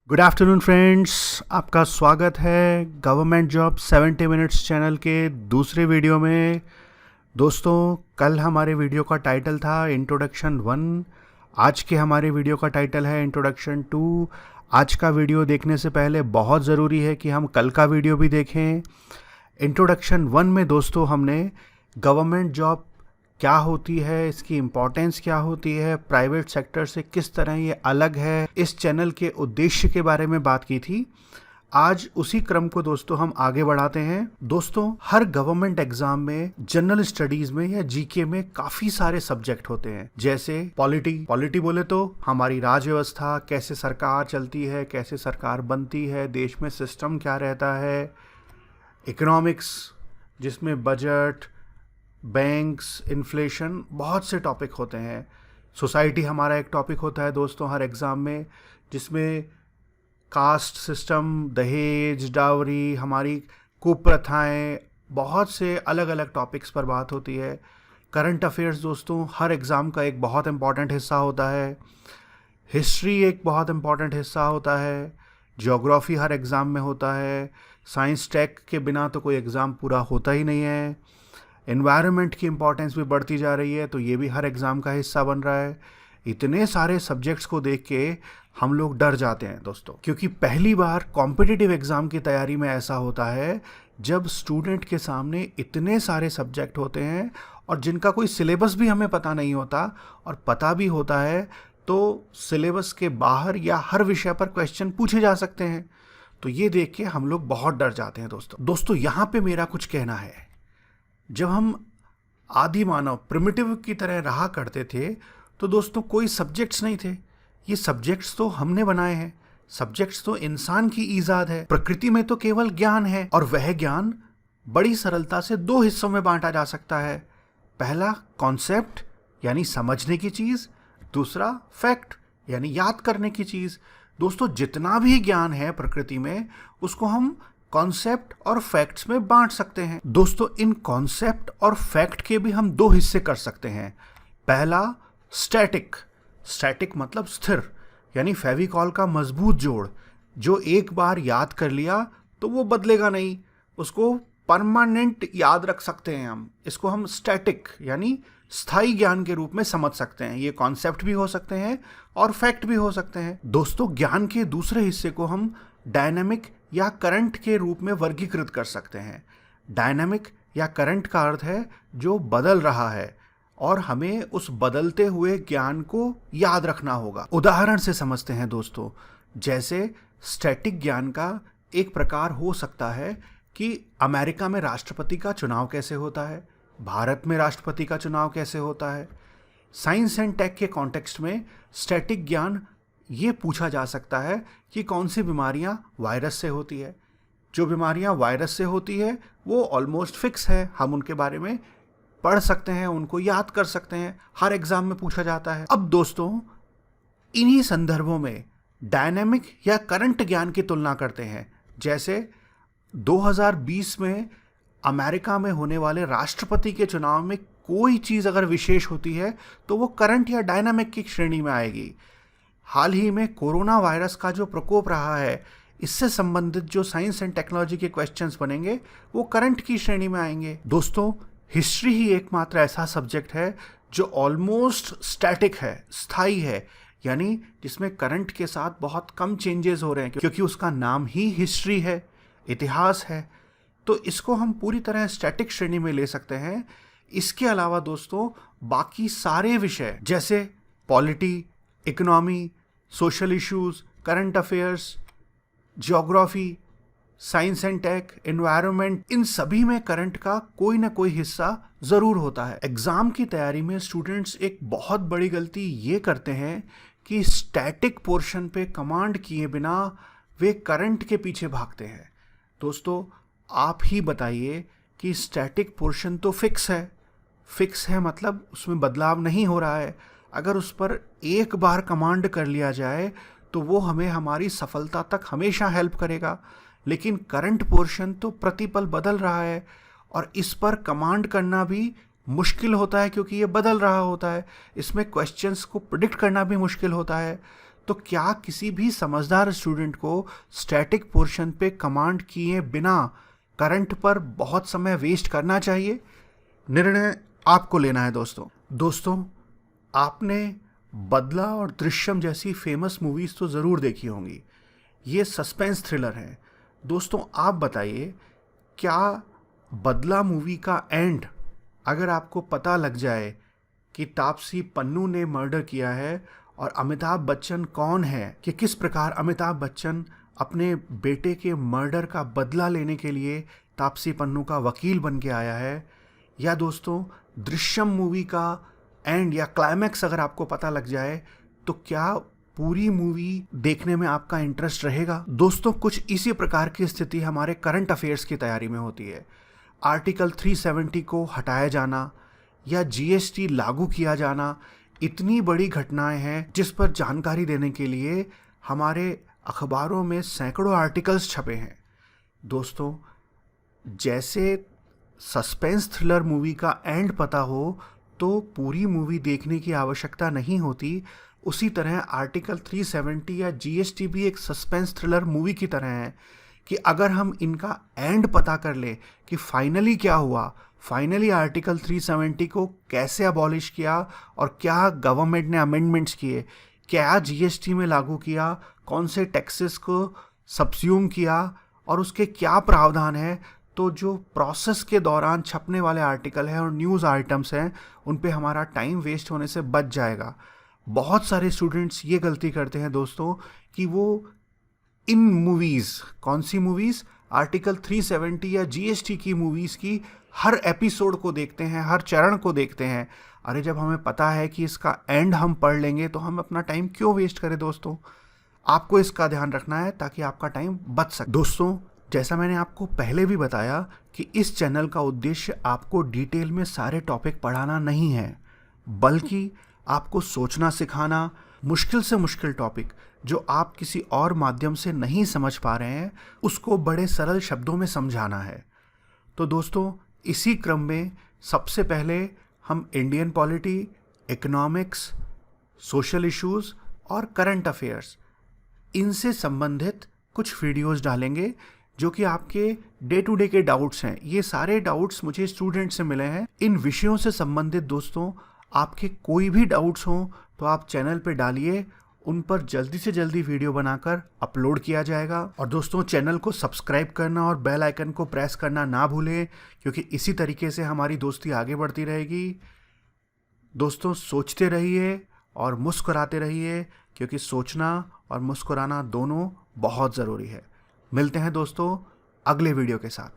Good afternoon friends, आपका स्वागत है गवर्नमेंट जॉब 70 मिनट्स चैनल के दूसरे वीडियो में। दोस्तों, कल हमारे वीडियो का टाइटल था इंट्रोडक्शन 1। आज के हमारे वीडियो का टाइटल है इंट्रोडक्शन 2। आज का वीडियो देखने से पहले बहुत ज़रूरी है कि हम कल का वीडियो भी देखें। इंट्रोडक्शन 1 में दोस्तों हमने गवर्नमेंट जॉब क्या होती है, इसकी इम्पोर्टेंस क्या होती है, प्राइवेट सेक्टर से किस तरह ये अलग है, इस चैनल के उद्देश्य के बारे में बात की थी। आज उसी क्रम को दोस्तों हम आगे बढ़ाते हैं। दोस्तों, हर गवर्नमेंट एग्जाम में जनरल स्टडीज में या जीके में काफी सारे सब्जेक्ट होते हैं, जैसे पॉलिटी बोले तो हमारी राज व्यवस्था, कैसे सरकार चलती है, कैसे सरकार बनती है, देश में सिस्टम क्या रहता है। इकोनॉमिक्स, जिसमें बजट, बैंक्स, इन्फ्लेशन, बहुत से टॉपिक होते हैं। सोसाइटी हमारा एक टॉपिक होता है दोस्तों हर एग्ज़ाम में, जिसमें कास्ट सिस्टम, दहेज, डावरी, हमारी कुप्रथाएं, बहुत से अलग अलग टॉपिक्स पर बात होती है। करंट अफेयर्स दोस्तों हर एग्ज़ाम का एक बहुत इम्पॉर्टेंट हिस्सा होता है। हिस्ट्री एक बहुत इम्पॉर्टेंट हिस्सा होता है। ज्योग्राफी हर एग्ज़ाम में होता है। साइंस टेक के बिना तो कोई एग्ज़ाम पूरा होता ही नहीं है। एनवायरनमेंट की इम्पोर्टेंस भी बढ़ती जा रही है, तो ये भी हर एग्ज़ाम का हिस्सा बन रहा है। इतने सारे सब्जेक्ट्स को देख के हम लोग डर जाते हैं दोस्तों, क्योंकि पहली बार कॉम्पिटिटिव एग्ज़ाम की तैयारी में ऐसा होता है जब स्टूडेंट के सामने इतने सारे सब्जेक्ट होते हैं और जिनका कोई सिलेबस भी हमें पता नहीं होता, और पता भी होता है तो सिलेबस के बाहर या हर विषय पर क्वेश्चन पूछे जा सकते हैं। तो ये देख के हम लोग बहुत डर जाते हैं दोस्तों यहाँ पे मेरा कुछ कहना है। जब हम आदि मानव प्रिमिटिव की तरह रहा करते थे तो दोस्तों कोई सब्जेक्ट्स नहीं थे। ये सब्जेक्ट्स तो हमने बनाए हैं, सब्जेक्ट्स तो इंसान की ईजाद है। प्रकृति में तो केवल ज्ञान है, और वह ज्ञान बड़ी सरलता से दो हिस्सों में बांटा जा सकता है। पहला कॉन्सेप्ट यानी समझने की चीज़, दूसरा फैक्ट यानी याद करने की चीज़। दोस्तों, जितना भी ज्ञान है प्रकृति में, उसको हम कॉन्सेप्ट और फैक्ट्स में बांट सकते हैं। दोस्तों, इन कॉन्सेप्ट और फैक्ट के भी हम दो हिस्से कर सकते हैं। पहला स्टैटिक मतलब स्थिर, यानी फेविकॉल का मजबूत जोड़, जो एक बार याद कर लिया तो वो बदलेगा नहीं, उसको परमानेंट याद रख सकते हैं हम। इसको हम स्टैटिक यानी स्थायी ज्ञान के रूप में समझ सकते हैं। ये कॉन्सेप्ट भी हो सकते हैं और फैक्ट भी हो सकते हैं। दोस्तों, ज्ञान के दूसरे हिस्से को हम डायनामिक या करंट के रूप में वर्गीकृत कर सकते हैं। डायनामिक या करंट का अर्थ है जो बदल रहा है, और हमें उस बदलते हुए ज्ञान को याद रखना होगा। उदाहरण से समझते हैं दोस्तों, जैसे स्टैटिक ज्ञान का एक प्रकार हो सकता है कि अमेरिका में राष्ट्रपति का चुनाव कैसे होता है, भारत में राष्ट्रपति का चुनाव कैसे होता है। साइंस एंड टेक के कॉन्टेक्स्ट में स्टैटिक ज्ञान ये पूछा जा सकता है कि कौन सी बीमारियां वायरस से होती है। जो बीमारियां वायरस से होती है वो ऑलमोस्ट फिक्स है, हम उनके बारे में पढ़ सकते हैं, उनको याद कर सकते हैं, हर एग्जाम में पूछा जाता है। अब दोस्तों, इन्हीं संदर्भों में डायनेमिक या करंट ज्ञान की तुलना करते हैं। जैसे 2020 में अमेरिका में होने वाले राष्ट्रपति के चुनाव में कोई चीज़ अगर विशेष होती है तो वो करंट या डायनामिक की श्रेणी में आएगी। हाल ही में कोरोना वायरस का जो प्रकोप रहा है, इससे संबंधित जो साइंस एंड टेक्नोलॉजी के क्वेश्चंस बनेंगे वो करंट की श्रेणी में आएंगे। दोस्तों, हिस्ट्री ही एकमात्र ऐसा सब्जेक्ट है जो ऑलमोस्ट स्टैटिक है, स्थायी है, यानी जिसमें करंट के साथ बहुत कम चेंजेस हो रहे हैं, क्योंकि उसका नाम ही हिस्ट्री है, इतिहास है। तो इसको हम पूरी तरह स्टैटिक श्रेणी में ले सकते हैं। इसके अलावा दोस्तों, बाकी सारे विषय जैसे polity, economy, social issues, current affairs, geography, science and tech, environment, इन सभी में करंट का कोई ना कोई हिस्सा ज़रूर होता है। एग्ज़ाम की तैयारी में स्टूडेंट्स एक बहुत बड़ी गलती ये करते हैं कि स्टैटिक पोर्शन पे कमांड किए बिना वे करंट के पीछे भागते हैं। दोस्तों, आप ही बताइए कि स्टैटिक पोर्शन तो फिक्स है मतलब उसमें बदलाव नहीं हो रहा है। अगर उस पर एक बार कमांड कर लिया जाए तो वो हमें हमारी सफलता तक हमेशा हेल्प करेगा। लेकिन करंट पोर्शन तो प्रतिपल बदल रहा है, और इस पर कमांड करना भी मुश्किल होता है क्योंकि ये बदल रहा होता है। इसमें क्वेश्चंस को प्रिडिक्ट करना भी मुश्किल होता है। तो क्या किसी भी समझदार स्टूडेंट को स्टैटिक पोर्शन पे कमांड किए बिना करंट पर बहुत समय वेस्ट करना चाहिए? निर्णय आपको लेना है दोस्तों, आपने बदला और दृश्यम जैसी फेमस मूवीज़ तो ज़रूर देखी होंगी। ये सस्पेंस थ्रिलर है। दोस्तों, आप बताइए, क्या बदला मूवी का एंड अगर आपको पता लग जाए कि तापसी पन्नू ने मर्डर किया है और अमिताभ बच्चन कौन है, कि किस प्रकार अमिताभ बच्चन अपने बेटे के मर्डर का बदला लेने के लिए तापसी पन्नू का वकील बन के आया है, या दोस्तों दृश्यम मूवी का एंड या क्लाइमैक्स अगर आपको पता लग जाए, तो क्या पूरी मूवी देखने में आपका इंटरेस्ट रहेगा? दोस्तों, कुछ इसी प्रकार की स्थिति हमारे करंट अफेयर्स की तैयारी में होती है। आर्टिकल 370 को हटाया जाना या जीएसटी लागू किया जाना, इतनी बड़ी घटनाएं हैं जिस पर जानकारी देने के लिए हमारे अखबारों में सैकड़ों आर्टिकल्स छपे हैं। दोस्तों, जैसे सस्पेंस थ्रिलर मूवी का एंड पता हो तो पूरी मूवी देखने की आवश्यकता नहीं होती, उसी तरह आर्टिकल 370 या जीएसटी भी एक सस्पेंस थ्रिलर मूवी की तरह है कि अगर हम इनका एंड पता कर ले कि फाइनली क्या हुआ, फाइनली आर्टिकल 370 को कैसे अबॉलिश किया और क्या गवर्नमेंट ने अमेंडमेंट्स किए, क्या जीएसटी में लागू किया, कौन से टैक्सेस को सब्स्यूम किया और उसके क्या प्रावधान है, तो जो प्रोसेस के दौरान छपने वाले आर्टिकल हैं और न्यूज़ आइटम्स हैं, उन पे हमारा टाइम वेस्ट होने से बच जाएगा। बहुत सारे स्टूडेंट्स ये गलती करते हैं दोस्तों कि वो इन मूवीज़, कौन सी मूवीज़, आर्टिकल 370 या जीएसटी की मूवीज़ की हर एपिसोड को देखते हैं, हर चरण को देखते हैं। अरे जब हमें पता है कि इसका एंड हम पढ़ लेंगे तो हम अपना टाइम क्यों वेस्ट करें? दोस्तों, आपको इसका ध्यान रखना है ताकि आपका टाइम बच सके। दोस्तों, जैसा मैंने आपको पहले भी बताया कि इस चैनल का उद्देश्य आपको डिटेल में सारे टॉपिक पढ़ाना नहीं है, बल्कि आपको सोचना सिखाना, मुश्किल से मुश्किल टॉपिक जो आप किसी और माध्यम से नहीं समझ पा रहे हैं, उसको बड़े सरल शब्दों में समझाना है। तो दोस्तों, इसी क्रम में सबसे पहले हम Indian polity, economics, social issues और करंट अफेयर्स, इनसे संबंधित कुछ वीडियोज़ डालेंगे जो कि आपके डे टू डे के डाउट्स हैं। ये सारे डाउट्स मुझे स्टूडेंट से मिले हैं। इन विषयों से संबंधित दोस्तों आपके कोई भी डाउट्स हों तो आप चैनल पे डालिए, उन पर जल्दी से जल्दी वीडियो बनाकर अपलोड किया जाएगा। और दोस्तों, चैनल को सब्सक्राइब करना और बेल आइकन को प्रेस करना ना भूलें, क्योंकि इसी तरीके से हमारी दोस्ती आगे बढ़ती रहेगी। दोस्तों, सोचते रहिए और मुस्कुराते रहिए, क्योंकि सोचना और मुस्कुराना दोनों बहुत ज़रूरी है। मिलते हैं दोस्तों अगले वीडियो के साथ।